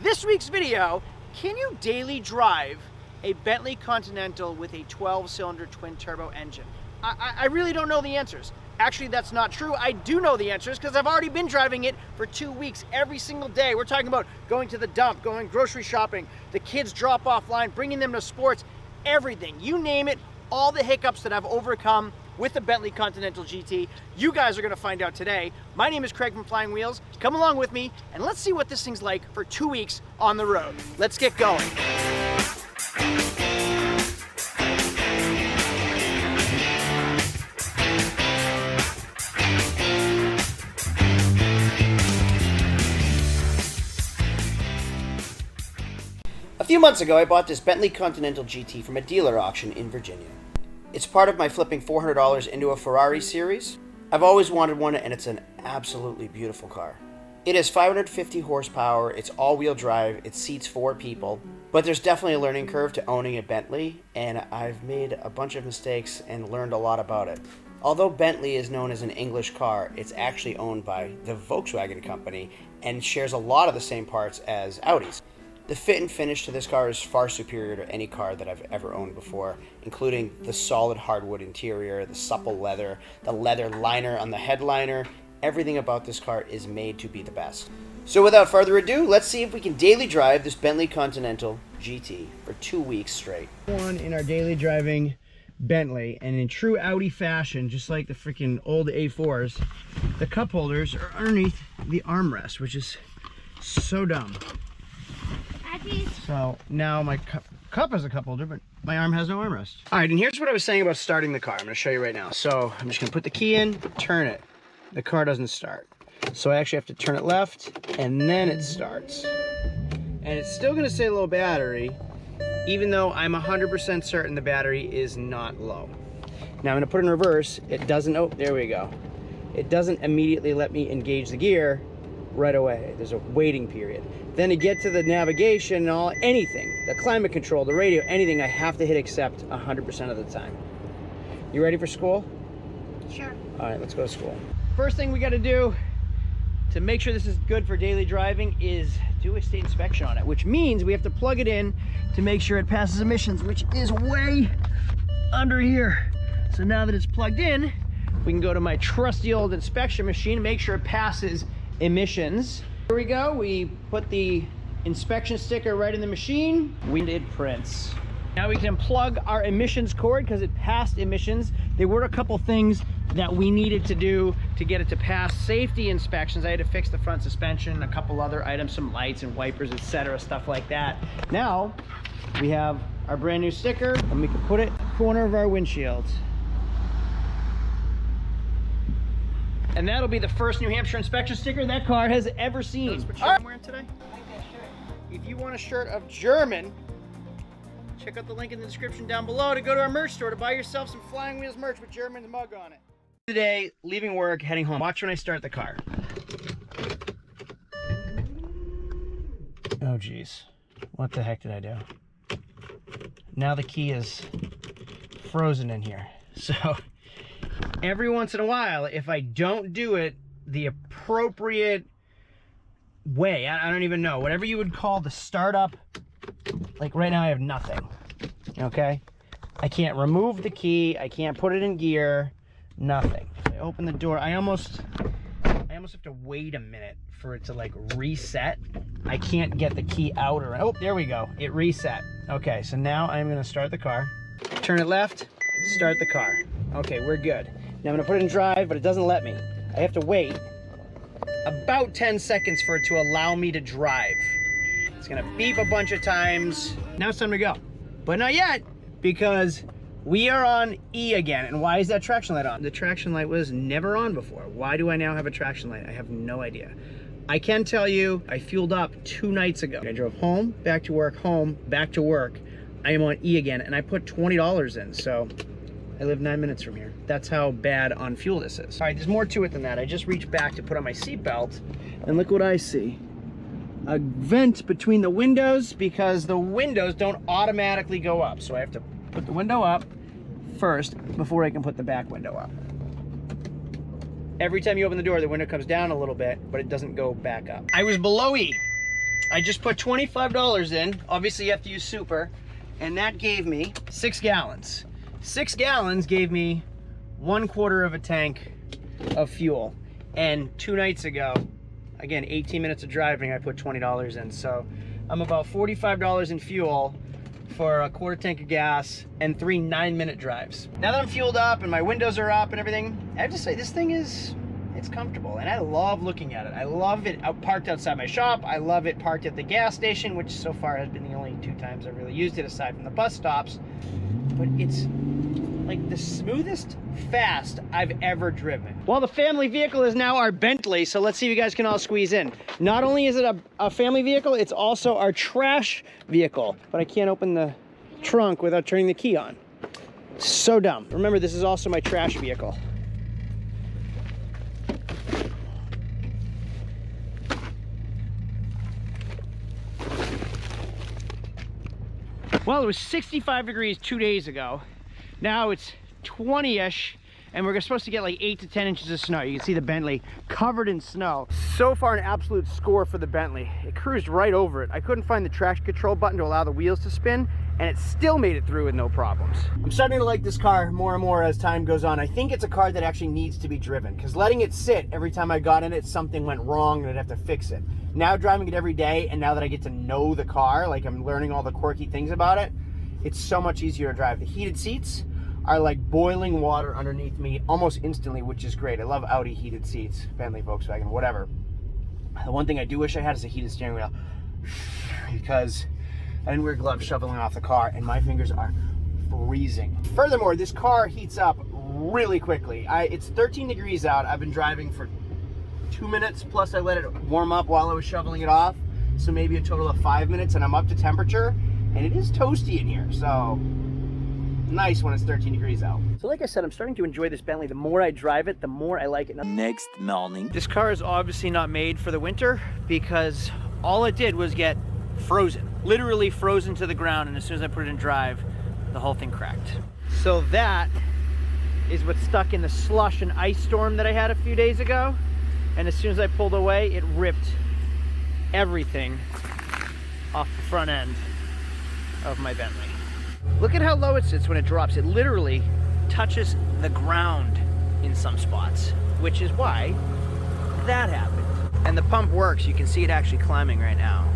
this week's video, can you daily drive a Bentley Continental with a 12-cylinder twin-turbo engine? I really don't know the answers. Actually, that's not true. I do know the answers because I've already been driving it for 2 weeks every single day. We're talking about going to the dump, going grocery shopping, the kids drop off line, bringing them to sports, everything. You name it, all the hiccups that I've overcome with the Bentley Continental GT, you guys are gonna find out today. My name is Craig from Flying Wheels. Come along with me and let's see what this thing's like for 2 weeks on the road. Let's get going. A few months ago, I bought this Bentley Continental GT from a dealer auction in Virginia. It's part of my flipping $400 into a Ferrari series. I've always wanted one, and it's an absolutely beautiful car. It has 550 horsepower, it's all-wheel drive, it seats 4 people, but there's definitely a learning curve to owning a Bentley, and I've made a bunch of mistakes and learned a lot about it. Although Bentley is known as an English car, it's actually owned by the Volkswagen company and shares a lot of the same parts as Audis. The fit and finish to this car is far superior to any car that I've ever owned before, including the solid hardwood interior, the supple leather, the leather liner on the headliner. Everything about this car is made to be the best. So without further ado, let's see if we can daily drive this Bentley Continental GT for 2 weeks straight. One in our daily driving Bentley, and in true Audi fashion, just like the freaking old A4s, the cup holders are underneath the armrest, which is so dumb. So now my cup has a cup holder, but my arm has no armrest. All right, and here's what I was saying about starting the car. I'm gonna show you right now. So I'm just gonna put the key in, turn it. The car doesn't start. So I actually have to turn it left, and then it starts. And it's still gonna say low battery, even though I'm 100% certain the battery is not low. Now I'm gonna put it in reverse. It doesn't, oh, there we go. It doesn't immediately let me engage the gear right away. There's a waiting period. Then to get to the navigation and anything, the climate control, the radio, anything, I have to hit accept 100% of the time. You ready for school? Sure. All right, let's go to school. First thing we got to do to make sure this is good for daily driving is do a state inspection on it, which means we have to plug it in to make sure it passes emissions, which is way under here. So now that it's plugged in, we can go to my trusty old inspection machine and make sure it passes emissions. Here we go. We put the inspection sticker right in the machine. It prints. Now we can plug our emissions cord because it passed emissions. There were a couple things that we needed to do to get it to pass safety inspections. I had to fix the front suspension, a couple other items, some lights and wipers, etc., stuff like that. Now we have our brand new sticker, and we can put it in the corner of our windshield. And that'll be the first New Hampshire inspection sticker that car has ever seen. That's what shirt I'm wearing today? I like that shirt. If you want a shirt of German, check out the link in the description down below to go to our merch store to buy yourself some Flying Wheels merch with German's mug on it. Today, leaving work, heading home. Watch when I start the car. Oh geez, what the heck did I do? Now the key is frozen in here. So every once in a while, if I don't do it the appropriate way, I don't even know, whatever you would call the startup, like right now I have nothing, okay? I can't remove the key, I can't put it in gear, nothing. If I open the door, I almost have to wait a minute for it to like reset. I can't get the key out or, oh, there we go, it reset. Okay, so now I'm gonna start the car, turn it left, start the car. Okay, we're good. Now I'm gonna put it in drive, but it doesn't let me. I have to wait about 10 seconds for it to allow me to drive. It's gonna beep a bunch of times. Now it's time to go. But not yet, because we are on E again. And why is that traction light on? The traction light was never on before. Why do I now have a traction light? I have no idea. I can tell you, I fueled up 2 nights ago. I drove home, back to work, home, back to work. I am on E again, and I put $20 in, so I live 9 minutes from here. That's how bad on fuel this is. All right, there's more to it than that. I just reached back to put on my seatbelt, and look what I see. A vent between the windows because the windows don't automatically go up. So I have to put the window up first before I can put the back window up. Every time you open the door, the window comes down a little bit, but it doesn't go back up. I was below E. I just put $25 in. Obviously you have to use super. And that gave me 6 gallons. 6 gallons gave me 1/4 of a tank of fuel. And 2 nights ago, again, 18 minutes of driving, I put $20 in. So I'm about $45 in fuel for a 1/4 tank of gas and 3 9-minute drives. Now that I'm fueled up and my windows are up and everything, I have to say this thing it's comfortable, and I love looking at it. I love it parked outside my shop. I love it parked at the gas station, which so far has been the only 2 times I've really used it aside from the bus stops. But it's like the smoothest fast I've ever driven. Well, the family vehicle is now our Bentley, so let's see if you guys can all squeeze in. Not only is it a family vehicle, it's also our trash vehicle. But I can't open the trunk without turning the key on. So dumb. Remember, this is also my trash vehicle. Well, it was 65 degrees 2 days ago. Now it's 20-ish, and we're supposed to get like 8 to 10 inches of snow. You can see the Bentley covered in snow. So far, an absolute score for the Bentley. It cruised right over it. I couldn't find the traction control button to allow the wheels to spin, and it still made it through with no problems. I'm starting to like this car more and more as time goes on. I think it's a car that actually needs to be driven, because letting it sit every time I got in it, something went wrong and I'd have to fix it. Now driving it every day, and now that I get to know the car, like I'm learning all the quirky things about it, it's so much easier to drive. The heated seats are like boiling water underneath me almost instantly, which is great. I love Audi heated seats, Bentley, Volkswagen, whatever. The one thing I do wish I had is a heated steering wheel, because I didn't wear gloves shoveling off the car and my fingers are freezing. Furthermore, this car heats up really quickly. It's 13 degrees out. I've been driving for 2 minutes, plus I let it warm up while I was shoveling it off. So maybe a total of 5 minutes, and I'm up to temperature, and it is toasty in here. So nice when it's 13 degrees out. So like I said, I'm starting to enjoy this Bentley. The more I drive it, the more I like it. Next Melning. This car is obviously not made for the winter, because all it did was get frozen. Literally frozen to the ground, and as soon as I put it in drive, the whole thing cracked. So that is what's stuck in the slush and ice storm that I had a few days ago. And as soon as I pulled away, it ripped everything off the front end of my Bentley. Look at how low it sits when it drops. It literally touches the ground in some spots, which is why that happened. And the pump works. You can see it actually climbing right now.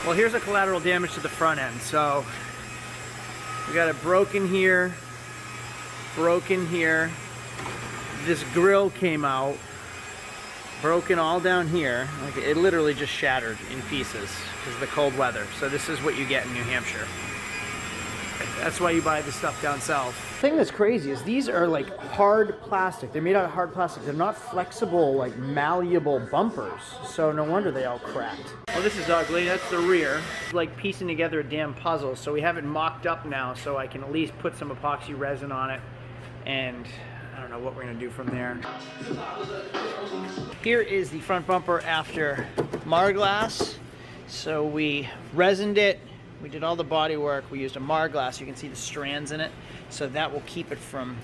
Well, here's a collateral damage to the front end. So we got it broken here, broken here. This grill came out, broken all down here. Like, it literally just shattered in pieces because of the cold weather. So this is what you get in New Hampshire. That's why you buy this stuff down south. The thing that's crazy is these are like hard plastic. They're made out of hard plastic. They're not flexible, like malleable bumpers. So no wonder they all cracked. Well, this is ugly. That's the rear. It's like piecing together a damn puzzle. So we have it mocked up now, so I can at least put some epoxy resin on it, and I don't know what we're gonna do from there. Here is the front bumper after Marglass. So we resined it. We did all the body work. We used a Marglass. You can see the strands in it. So that will keep it from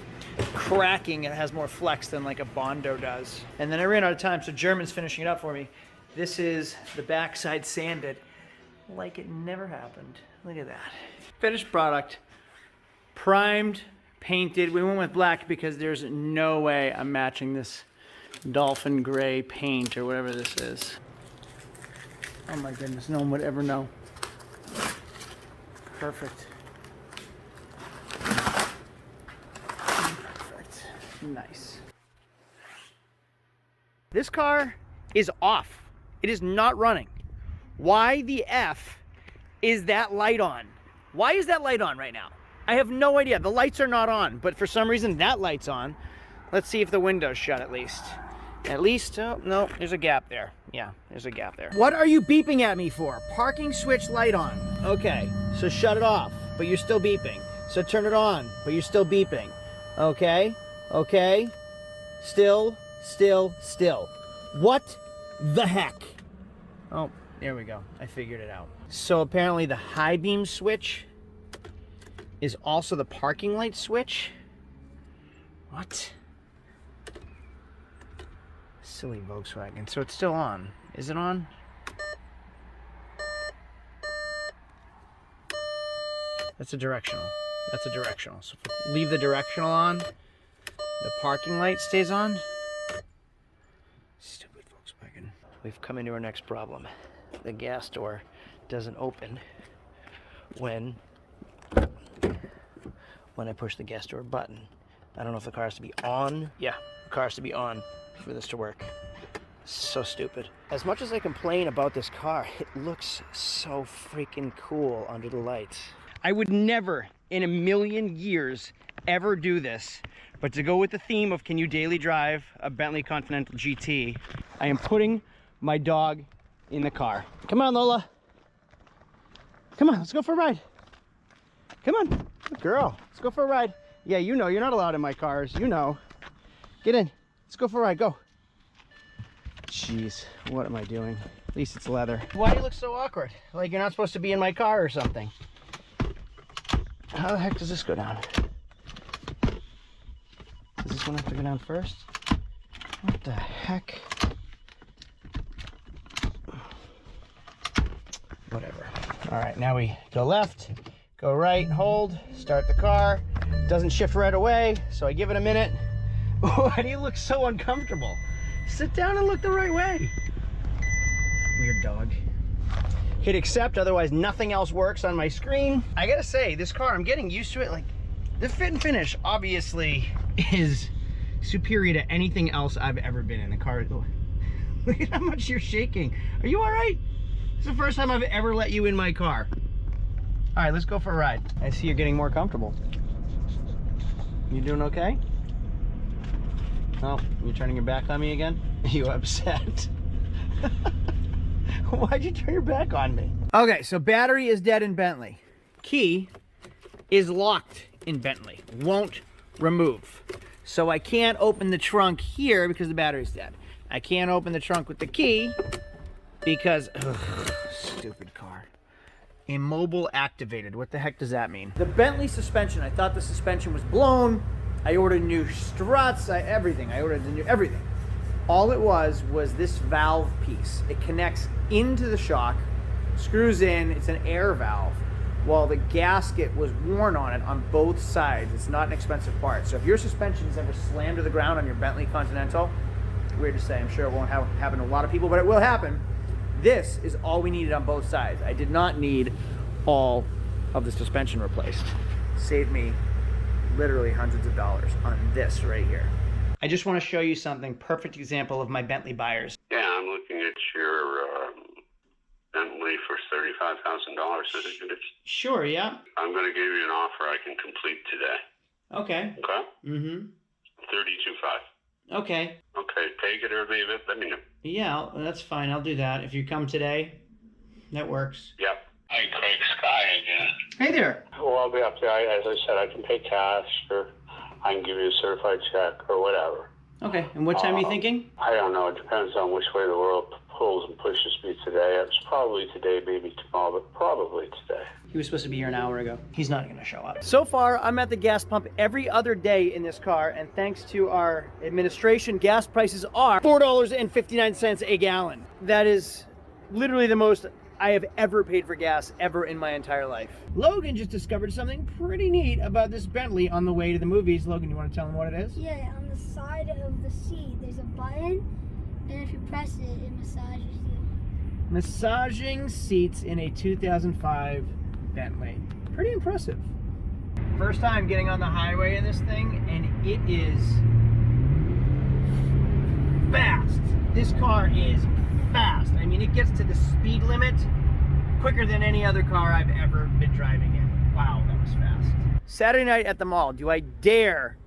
cracking. It has more flex than like a Bondo does. And then I ran out of time, so German's finishing it up for me. This is the backside sanded like it never happened. Look at that. Finished product. Primed, painted. We went with black because there's no way I'm matching this dolphin gray paint or whatever this is. Oh my goodness, no one would ever know. Perfect. Perfect. Nice. This car is off. It is not running. Why the F is that light on? Why is that light on right now? I have no idea. The lights are not on, but for some reason that light's on. Let's see if the window's shut at least. At least, oh, no, there's a gap there. Yeah, there's a gap there. What are you beeping at me for? Parking switch light on. Okay, so shut it off, but you're still beeping. So turn it on, but you're still beeping. Okay, okay, still. What the heck? Oh, there we go. I figured it out. So apparently the high beam switch is also the parking light switch. What? Silly Volkswagen. So it's still on. Is it on? That's a directional. That's a directional. So if we leave the directional on, the parking light stays on. Stupid Volkswagen. We've come into our next problem. The gas door doesn't open when I push the gas door button. I don't know if the car has to be on. Yeah, the car has to be on for this to work. So stupid. As much as I complain about this car, it looks so freaking cool under the lights. I would never in a million years ever do this, but to go with the theme of can you daily drive a Bentley Continental GT, I am putting my dog in the car. Come on, Lola. Come on, let's go for a ride. Come on, good girl. Let's go for a ride. Yeah, you know, you're not allowed in my cars. You know. Get in. Let's go for a ride. Go. Jeez, what am I doing? At least it's leather. Why do you look so awkward? Like you're not supposed to be in my car or something. How the heck does this go down? Does this one have to go down first? What the heck? Whatever. All right, now we go left, go right, hold, start the car. Doesn't shift right away, so I give it a minute. Why do you look so uncomfortable? Sit down and look the right way. Weird dog. Hit accept, otherwise nothing else works on my screen. I gotta say, this car, I'm getting used to it. Like, the fit and finish obviously is superior to anything else I've ever been in. The car, look at how much you're shaking. Are you all right? It's the first time I've ever let you in my car. All right, let's go for a ride. I see you're getting more comfortable. You doing okay? Oh, you're turning your back on me again? Are you upset? Why'd you turn your back on me? Okay, so battery is dead in Bentley. Key is locked in Bentley. Won't remove. So I can't open the trunk here because the battery's dead. I can't open the trunk with the key because, stupid car. Immobile activated. What the heck does that mean? The Bentley suspension, I thought the suspension was blown. I ordered new struts, everything. I ordered the new everything. All it was this valve piece. It connects into the shock, screws in, it's an air valve, while the gasket was worn on it on both sides. It's not an expensive part. So if your suspension is ever slammed to the ground on your Bentley Continental, weird to say, I'm sure it won't happen to a lot of people, but it will happen. This is all we needed on both sides. I did not need all of the suspension replaced. Saved me literally hundreds of dollars on this right here. I just want to show you something, perfect example of my Bentley buyers. Yeah, I'm looking at your Bentley for $35,000. Sure, yeah. I'm going to give you an offer I can complete today. Okay. Okay? Mm-hmm. $32,500. Okay. Okay, take it or leave it. Let me know. Yeah, that's fine. I'll do that. If you come today, that works. Yep. Hey, Craig, Sky again. Hey there. Well, I'll be up there. As I said, I can pay cash or I can give you a certified check or whatever. Okay, and what time are you thinking? I don't know. It depends on which way the world pulls and pushes me today. It's probably today, maybe tomorrow, but probably today. He was supposed to be here an hour ago. He's not going to show up. So far, I'm at the gas pump every other day in this car, and thanks to our administration, gas prices are $4.59 a gallon. That is literally the most I have ever paid for gas ever in my entire life. Logan just discovered something pretty neat about this Bentley on the way to the movies. Logan, you want to tell him what it is? Yeah, on the side of the seat, there's a button, and if you press it, it massages you. Massaging seats in a 2005 Bentley. Pretty impressive. First time getting on the highway in this thing, and it is fast. This car is fast. I mean, it gets to the speed limit quicker than any other car I've ever been driving in. Wow, that was fast. Saturday night at the mall, do I dare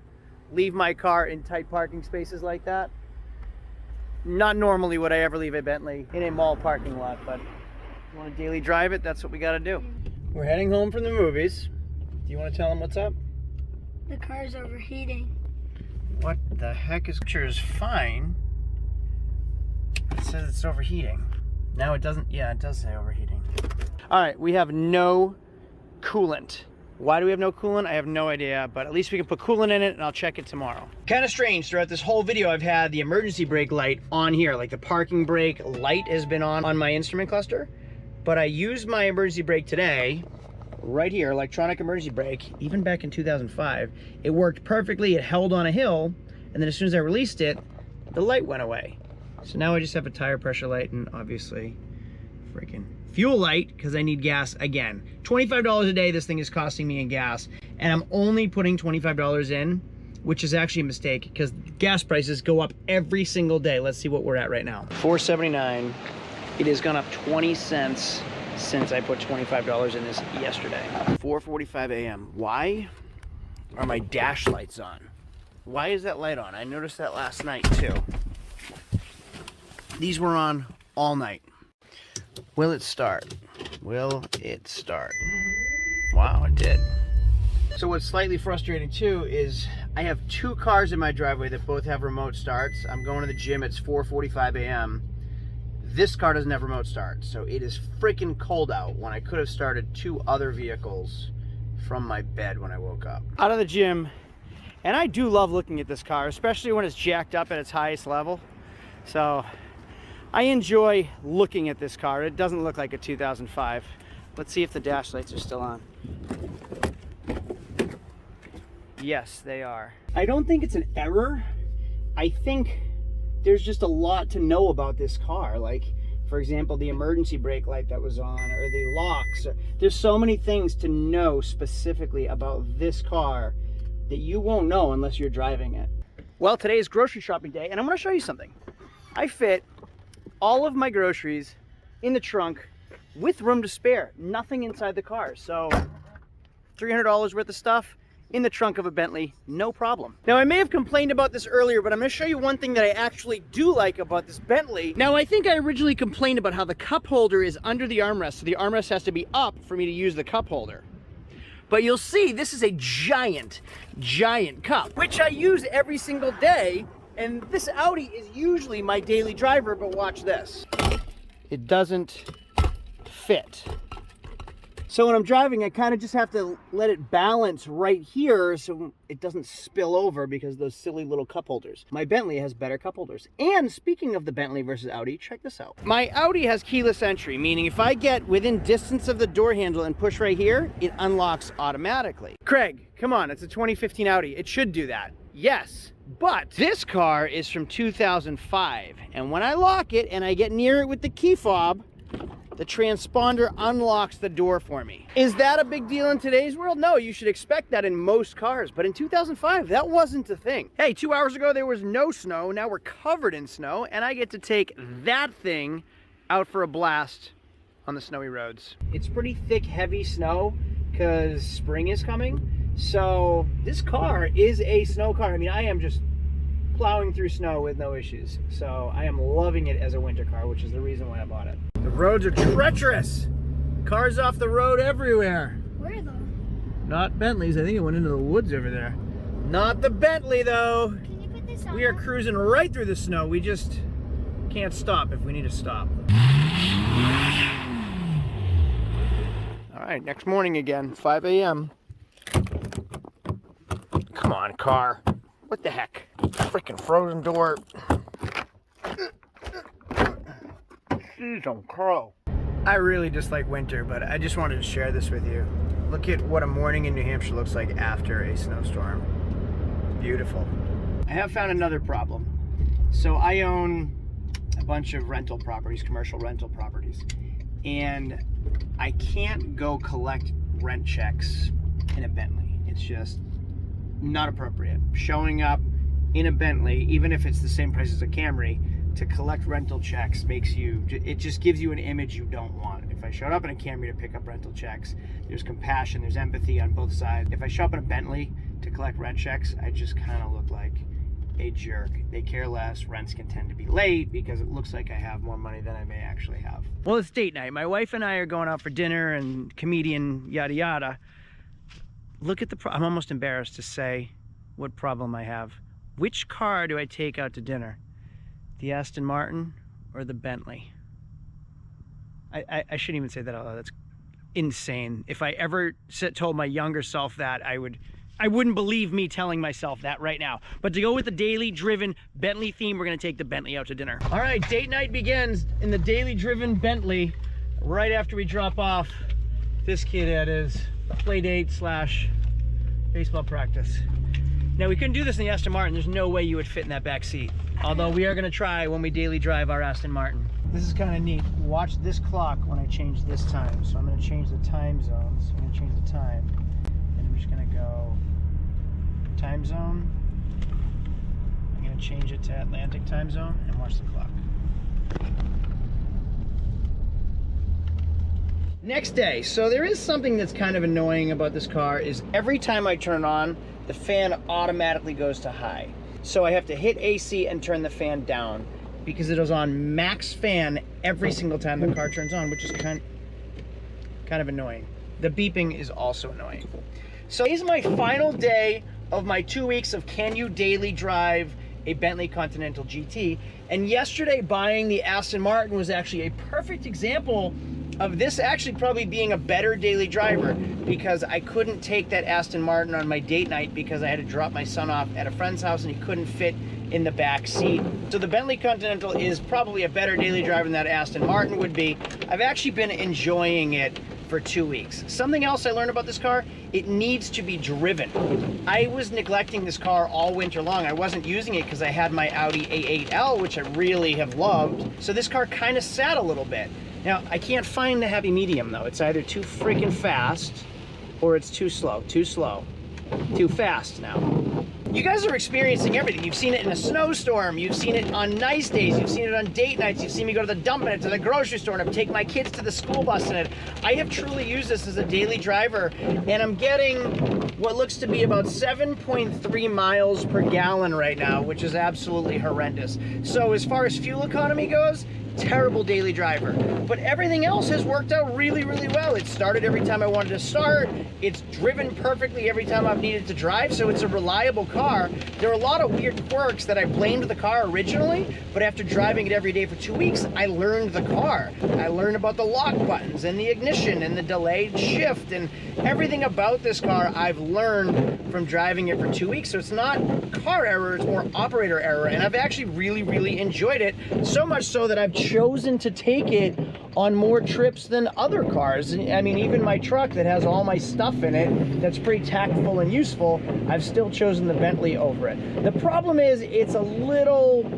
leave my car in tight parking spaces like that? Not normally would I ever leave a Bentley in a mall parking lot, but if you want to daily drive it, that's what we got to do. We're heading home from the movies. Do you want to tell them what's up? The car's overheating. What the heck is... Picture is fine. It says it's overheating. No, it doesn't. Yeah, it does say overheating. All right, we have no coolant Why do we have no coolant? I have no idea, but at least we can put coolant in it, and I'll check it tomorrow. Kind of strange, throughout this whole video, I've had the emergency brake light on here, like the parking brake light has been on my instrument cluster, but I used my emergency brake today, right here, electronic emergency brake, even back in 2005. It worked perfectly, it held on a hill, and then as soon as I released it, the light went away. So now I just have a tire pressure light and obviously freaking fuel light because I need gas again. $25 a day this thing is costing me in gas, and I'm only putting $25 in, which is actually a mistake because gas prices go up every single day. Let's see what we're at right now. $4.79. It has gone up 20 cents since I put $25 in this yesterday. 4:45 a.m. Why are my dash lights on? Why is that light on? I noticed that last night too. These were on all night. Will it start? Will it start? Wow, it did. So what's slightly frustrating too is I have two cars in my driveway that both have remote starts. I'm going to the gym, it's 4:45 a.m. This car doesn't have remote start, so it is freaking cold out when I could have started two other vehicles from my bed when I woke up. Out of the gym, and I do love looking at this car, especially when it's jacked up at its highest level. So I enjoy looking at this car. It doesn't look like a 2005. Let's see if the dash lights are still on. Yes, they are. I don't think it's an error. I think there's just a lot to know about this car. Like, for example, the emergency brake light that was on, or the locks. There's so many things to know specifically about this car that you won't know unless you're driving it. Well, today is grocery shopping day, and I'm gonna show you something. I fit all of my groceries in the trunk with room to spare, nothing inside the car. So $300 worth of stuff in the trunk of a Bentley, no problem. Now, I may have complained about this earlier, but I'm gonna show you one thing that I actually do like about this Bentley. Now, I think I originally complained about how the cup holder is under the armrest, so the armrest has to be up for me to use the cup holder. But you'll see, this is a giant, giant cup, which I use every single day. And this Audi is usually my daily driver, but watch this. It doesn't fit. So when I'm driving, I kind of just have to let it balance right here so it doesn't spill over because of those silly little cup holders. My Bentley has better cup holders. And speaking of the Bentley versus Audi, check this out. My Audi has keyless entry, meaning if I get within distance of the door handle and push right here, it unlocks automatically. Craig, come on, it's a 2015 Audi. It should do that. Yes. But this car is from 2005, and when I lock it and I get near it with the key fob, the transponder unlocks the door for me. Is that a big deal in today's world? No, you should expect that in most cars, but in 2005, that wasn't a thing. Hey, 2 hours ago there was no snow, now we're covered in snow, and I get to take that thing out for a blast on the snowy roads. It's pretty thick, heavy snow, because spring is coming. So this car is a snow car. I mean, I am just plowing through snow with no issues. So I am loving it as a winter car, which is the reason why I bought it. The roads are treacherous. Cars off the road everywhere. Where though? Not Bentleys. I think it went into the woods over there. Not the Bentley though. Can you put this on? We are cruising right through the snow. We just can't stop if we need to stop. All right, next morning again, 5 a.m. Come on, car. What the heck? Freaking frozen door. Jeez, on crow. I really dislike winter, but I just wanted to share this with you. Look at what a morning in New Hampshire looks like after a snowstorm. It's beautiful. I have found another problem. So I own a bunch of rental properties, commercial rental properties, and I can't go collect rent checks in a Bentley. It's just not appropriate. Showing up in a Bentley, even if it's the same price as a Camry, to collect rental checks makes you, it just gives you an image you don't want. If I showed up in a Camry to pick up rental checks, there's compassion, there's empathy on both sides. If I show up in a Bentley to collect rent checks, I just kind of look like a jerk. They care less. Rents can tend to be late because it looks like I have more money than I may actually have. Well, it's date night. My wife and I are going out for dinner and comedian yada yada. Look at the I'm almost embarrassed to say what problem I have. Which car do I take out to dinner? The Aston Martin or the Bentley? I shouldn't even say that out loud. That's insane. If I ever told my younger self that, I wouldn't believe me telling myself that right now. But to go with the daily driven Bentley theme, we're gonna take the Bentley out to dinner. All right, date night begins in the daily driven Bentley right after we drop off this kid at his play date slash baseball practice. Now, we couldn't do this in the Aston Martin. There's no way you would fit in that back seat. Although we are gonna try when we daily drive our Aston Martin. This is kind of neat. Watch this clock when I change this time. So I'm gonna change the time zones. I'm gonna change the time. And we're just gonna go time zone. I'm gonna change it to Atlantic time zone and watch the clock. Next day. So there is something that's kind of annoying about this car is every time I turn it on, the fan automatically goes to high. So I have to hit AC and turn the fan down because it is on max fan every single time the car turns on, which is kind of annoying. The beeping is also annoying. So today's my final day of my 2 weeks of can you daily drive a Bentley Continental GT. And yesterday buying the Aston Martin was actually a perfect example of this actually probably being a better daily driver, because I couldn't take that Aston Martin on my date night because I had to drop my son off at a friend's house and he couldn't fit in the back seat. So the Bentley Continental is probably a better daily driver than that Aston Martin would be. I've actually been enjoying it for 2 weeks. Something else I learned about this car, it needs to be driven. I was neglecting this car all winter long. I wasn't using it because I had my Audi A8L, which I really have loved. So this car kind of sat a little bit. Now, I can't find the happy medium though. It's either too freaking fast or it's too slow. Too slow. Too fast now. You guys are experiencing everything. You've seen it in a snowstorm. You've seen it on nice days. You've seen it on date nights. You've seen me go to the dump in it, to the grocery store, and I've taken my kids to the school bus in it. I have truly used this as a daily driver, and I'm getting what looks to be about 7.3 miles per gallon right now, which is absolutely horrendous. So as far as fuel economy goes, terrible daily driver. But everything else has worked out really, really well. It started every time I wanted to start. It's driven perfectly every time I've needed to drive, so it's a reliable car. There are a lot of weird quirks that I blamed the car originally, but after driving it every day for 2 weeks, I learned the car. I learned about the lock buttons and the ignition and the delayed shift and everything about this car I've learned from driving it for 2 weeks. So it's not car error, it's more operator error, and I've actually really, really enjoyed it. So much so that I've chosen to take it on more trips than other cars. I mean, even my truck that has all my stuff in it, that's pretty tactful and useful, I've still chosen the Bentley over it. The problem is it's a little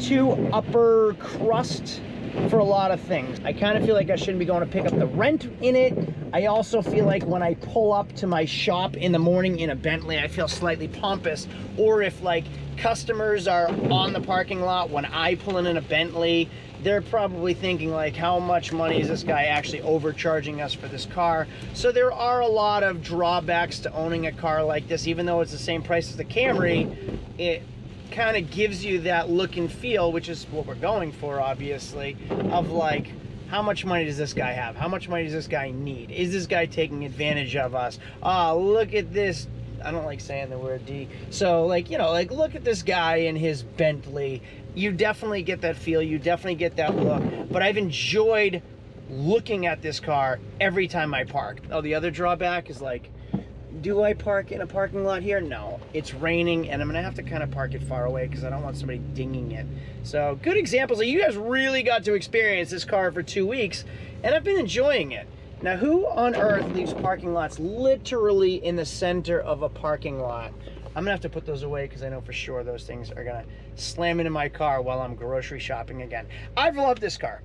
too upper crust for a lot of things. I kind of feel like I shouldn't be going to pick up the rent in it. I also feel like when I pull up to my shop in the morning in a Bentley, I feel slightly pompous. Or if like customers are on the parking lot when I pull in a Bentley, they're probably thinking like, how much money is this guy actually overcharging us for this car? So there are a lot of drawbacks to owning a car like this. Even though it's the same price as the Camry, it kind of gives you that look and feel, which is what we're going for, obviously, of like, how much money does this guy have? How much money does this guy need? Is this guy taking advantage of us? Oh, look at this. I don't like saying the word D. So like, you know, like look at this guy in his Bentley. You definitely get that feel. You definitely get that look. But I've enjoyed looking at this car every time I park. Oh, the other drawback is like, do I park in a parking lot here? No, it's raining and I'm gonna have to kind of park it far away because I don't want somebody dinging it. So good examples. You guys really got to experience this car for 2 weeks and I've been enjoying it. Now, who on earth leaves parking lots literally in the center of a parking lot? I'm gonna have to put those away because I know for sure those things are gonna slam into my car while I'm grocery shopping again. I've loved this car.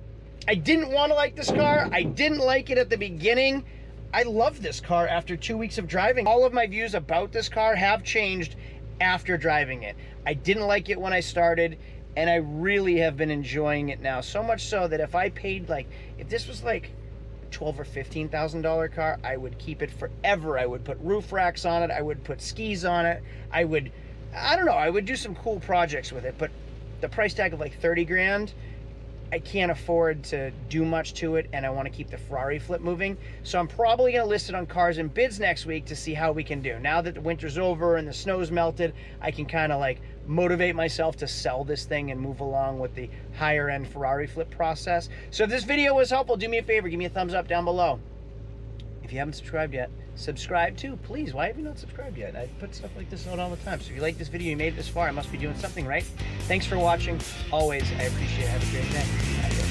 I didn't want to like this car. I didn't like it at the beginning. I love this car after 2 weeks of driving. All of my views about this car have changed after driving it. I didn't like it when I started, and I really have been enjoying it now. So much so that if I paid like, if this was like $12,000 or $15,000 car, I would keep it forever. I would put roof racks on it. I would put skis on it. I don't know, I would do some cool projects with it, but the price tag of like 30 grand, I can't afford to do much to it, and I want to keep the Ferrari flip moving. So I'm probably going to list it on Cars and Bids next week to see how we can do. Now that the winter's over and the snow's melted, I can kind of like motivate myself to sell this thing and move along with the higher end Ferrari flip process. So if this video was helpful, do me a favor, give me a thumbs up down below. you haven't subscribed yet, subscribe too, please. Why have you not subscribed yet? I put stuff like this out all the time. So if you like this video, you made it this far, I must be doing something right. Thanks for watching. Always, I appreciate it. Have a great day.